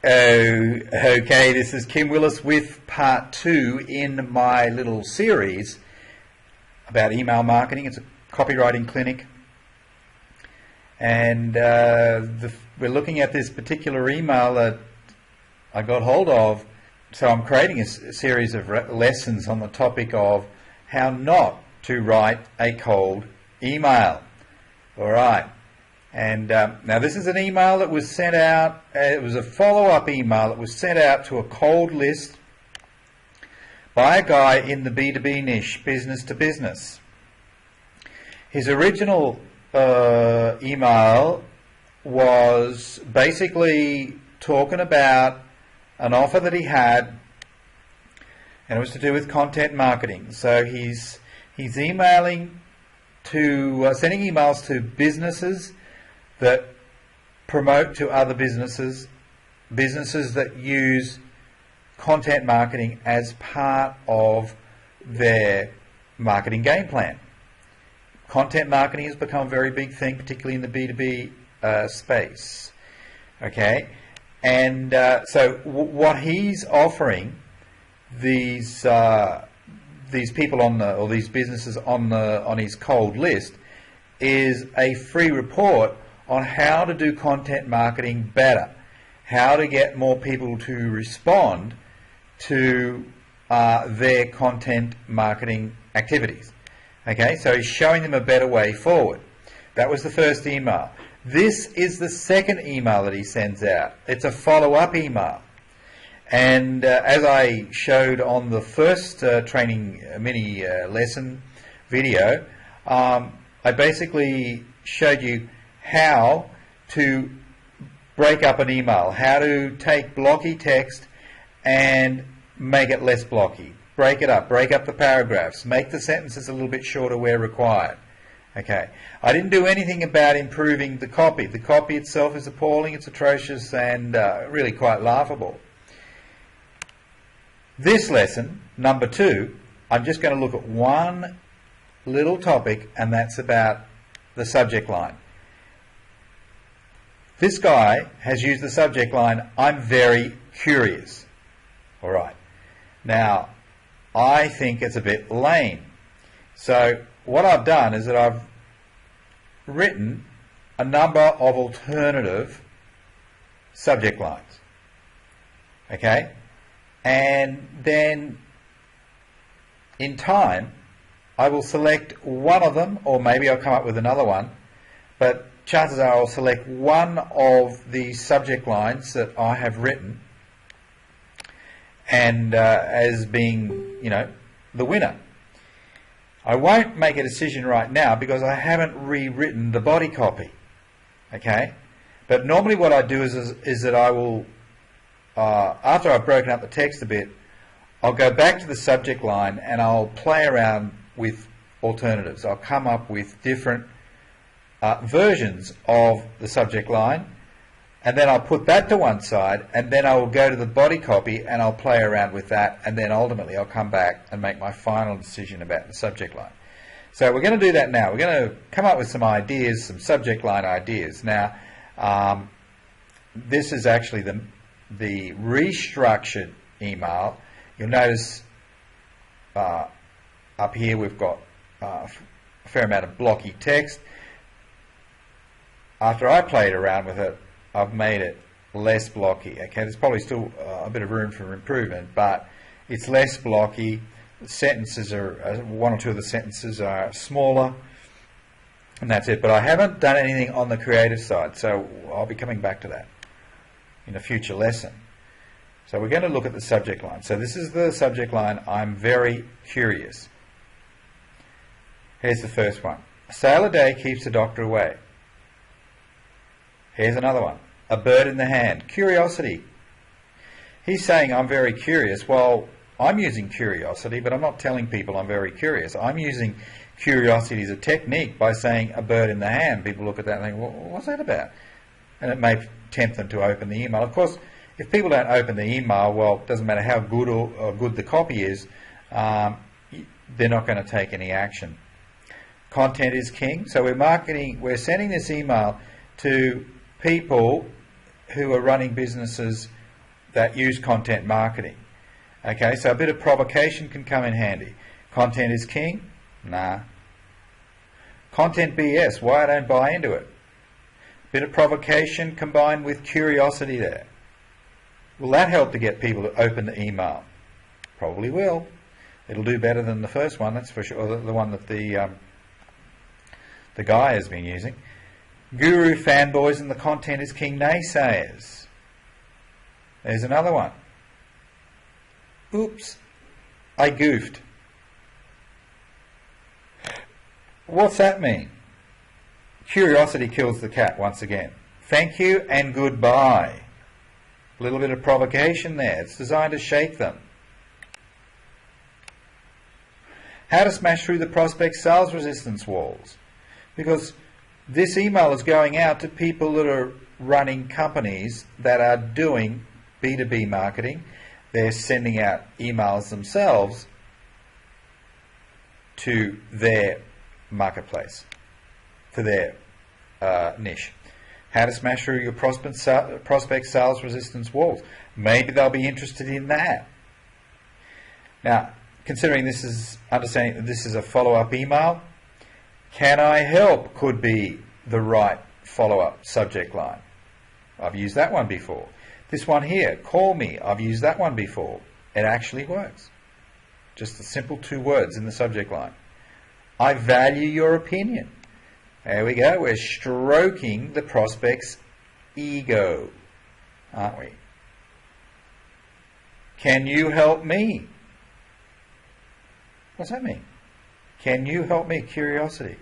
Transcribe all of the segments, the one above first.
Okay, this is Kim Willis with part 2 in my little series about email marketing. It's a copywriting clinic, and we're looking at this particular email that I got hold of. So I'm creating a series of lessons on the topic of how not to write a cold email. All right. And now this is an email that was sent out. It was a follow-up email that was sent out to a cold list by a guy in the B2B niche, business to business. His original email was basically talking about an offer that he had, and it was to do with content marketing. So he's emailing to sending emails to businesses that promote to other businesses that use content marketing as part of their marketing game plan. Content marketing has become a very big thing, particularly in the B2B space. Okay, and so what he's offering these people or these businesses on his cold list is a free report on how to do content marketing better, how to get more people to respond to their content marketing activities. Okay, so he's showing them a better way forward. That was the first email. This is the second email that he sends out. It's a follow-up email. And as I showed on the first training mini lesson video, I basically showed you how to break up an email, how to take blocky text and make it less blocky. Break it up, break up the paragraphs, make the sentences a little bit shorter where required. Okay, I didn't do anything about improving the copy. The copy itself is appalling, it's atrocious, and really quite laughable. This lesson, number 2, I'm just going to look at one little topic, and that's about the subject line. This guy has used the subject line, "I'm very curious." All right. Now, I think it's a bit lame. So what I've done is that I've written a number of alternative subject lines. Okay? And then in time, I will select one of them, or maybe I'll come up with another one, but chances are I'll select one of the subject lines that I have written and as being, the winner. I won't make a decision right now because I haven't rewritten the body copy. Okay? But normally what I do is that I will, after I've broken up the text a bit, I'll go back to the subject line and I'll play around with alternatives. I'll come up with different versions of the subject line, and then I'll put that to one side, and then I will go to the body copy and I'll play around with that, and then ultimately I'll come back and make my final decision about the subject line. So we're going to do that now. We're going to come up with some ideas, some subject line ideas. Now, this is actually the restructured email. You'll notice up here we've got a fair amount of blocky text. After I played around with it, I've made it less blocky. Okay, there's probably still a bit of room for improvement, but it's less blocky. The sentences are, one or two of the sentences are smaller, and that's it. But I haven't done anything on the creative side, so I'll be coming back to that in a future lesson. So we're going to look at the subject line. So this is the subject line, "I'm very curious." Here's the first one. "A sale a day keeps the doctor away." Here's another one. "A bird in the hand." Curiosity. He's saying, "I'm very curious." Well, I'm using curiosity, but I'm not telling people I'm very curious. I'm using curiosity as a technique by saying "a bird in the hand." People look at that and think, well, what's that about? And it may tempt them to open the email. Of course, if people don't open the email, well, it doesn't matter how good or good the copy is, they're not going to take any action. Content is king. So we're sending this email to people who are running businesses that use content marketing. Okay, so a bit of provocation can come in handy. Content is king? Nah. Content BS, why I don't buy into it. Bit of provocation combined with curiosity there. Will that help to get people to open the email? Probably will. It'll do better than the first one, that's for sure, or the one that the guy has been using. Guru fanboys and the content is king naysayers. There's another one. Oops, I goofed. What's that mean? Curiosity kills the cat once again. Thank you and goodbye. A little bit of provocation there. It's designed to shake them. How to smash through the prospect sales resistance walls. Because this email is going out to people that are running companies that are doing B2B marketing. They're sending out emails themselves to their marketplace, to their niche. How to smash through your prospect sales resistance walls. Maybe they'll be interested in that. Now, considering this is understanding that this is a follow-up email, can I help could be the right follow-up subject line. I've used that one before. This one here, call me, I've used that one before. It actually works. Just a simple 2 words in the subject line. I value your opinion. There we go. We're stroking the prospect's ego, aren't we? Can you help me? What's that mean? Can you help me? Curiosity.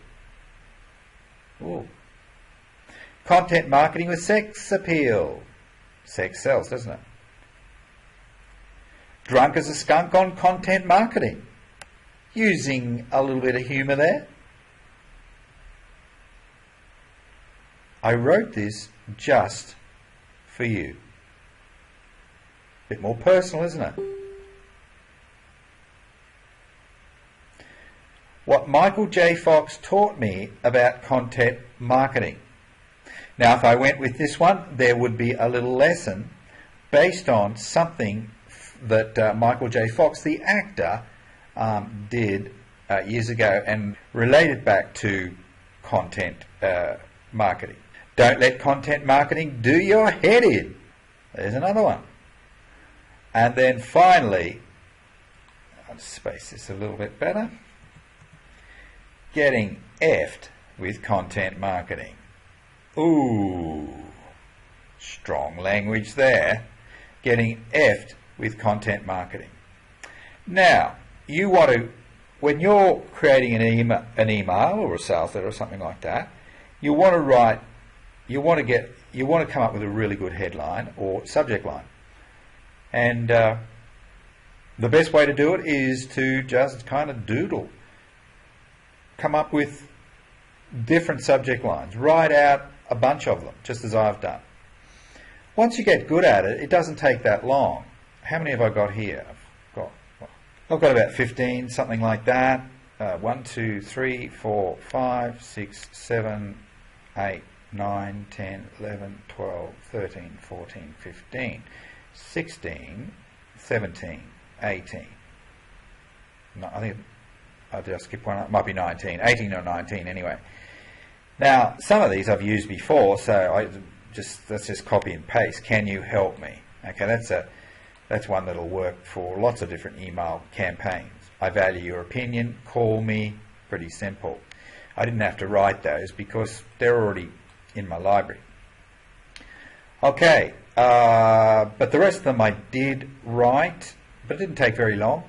Ooh. Content marketing with sex appeal. Sex sells, doesn't it? Drunk as a skunk on content marketing. Using a little bit of humour there. I wrote this just for you. Bit more personal, isn't it? What Michael J. Fox taught me about content marketing. Now, if I went with this one, there would be a little lesson based on something that Michael J. Fox, the actor, did years ago and related back to content marketing. Don't let content marketing do your head in. There's another one. And then finally, I'll space this a little bit better. Getting effed with content marketing. Ooh, strong language there. Getting effed with content marketing. Now, you want to, when you're creating an email or a sales letter or something like that, you want to write, you want to come up with a really good headline or subject line. And the best way to do it is to just kind of doodle. Come up with different subject lines. Write out a bunch of them, just as I've done. Once you get good at it, it doesn't take that long. How many have I got here? I've got about 15, something like that. 1, 2, 3, 4, 5, 6, 7, 8, 9, 10, 11, 12, 13, 14, 15, 16, 17, 18. No, I think I'll just skip one. It might be 19, 18 or 19 anyway. Now, some of these I've used before, so let's just copy and paste. Can you help me? Okay, that's one that'll work for lots of different email campaigns. I value your opinion. Call me. Pretty simple. I didn't have to write those because they're already in my library. Okay, but the rest of them I did write, but it didn't take very long.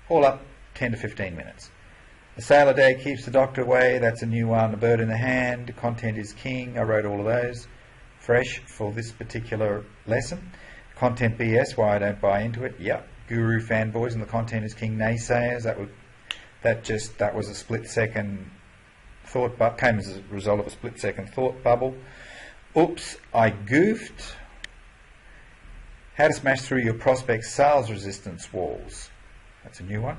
All up 10 to 15 minutes. A sail a day keeps the doctor away. That's a new one. A bird in the hand. Content is king. I wrote all of those fresh for this particular lesson. Content BS, why I don't buy into it. Yep. Guru fanboys and the content is king naysayers. That was a split-second thought, but came as a result of a split-second thought bubble. Oops, I goofed. How to smash through your prospect sales resistance walls. That's a new one.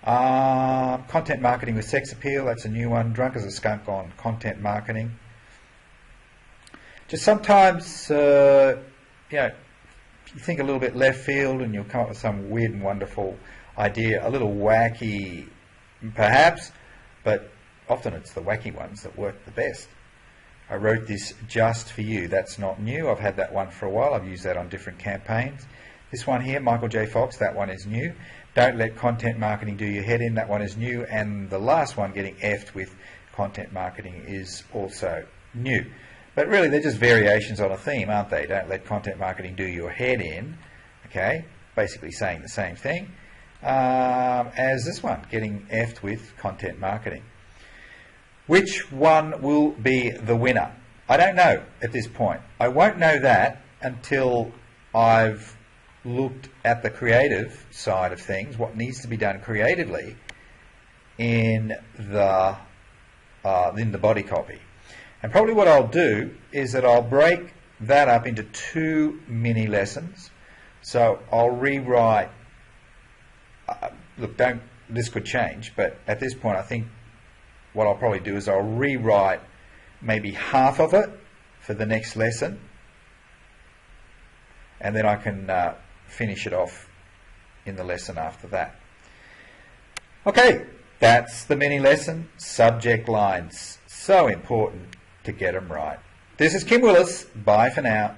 Content marketing with sex appeal. That's a new one. Drunk as a skunk on content marketing. Just sometimes, you think a little bit left field and you'll come up with some weird and wonderful idea, a little wacky perhaps, but often it's the wacky ones that work the best. I wrote this just for you. That's not new. I've had that one for a while. I've used that on different campaigns. This one here, Michael J. Fox, that one is new. Don't let content marketing do your head in. That one is new. And the last one, getting effed with content marketing, is also new. But really, they're just variations on a theme, aren't they? Don't let content marketing do your head in. Okay, basically saying the same thing as this one, getting effed with content marketing. Which one will be the winner? I don't know at this point. I won't know that until I've looked at the creative side of things, what needs to be done creatively in the body copy. And probably what I'll do is that I'll break that up into 2 mini lessons. So I'll rewrite, look, this could change, but at this point I think what I'll probably do is I'll rewrite maybe half of it for the next lesson, and then I can finish it off in the lesson after that. Okay, that's the mini lesson. Subject lines, so important to get them right. This is Kim Willis. Bye for now.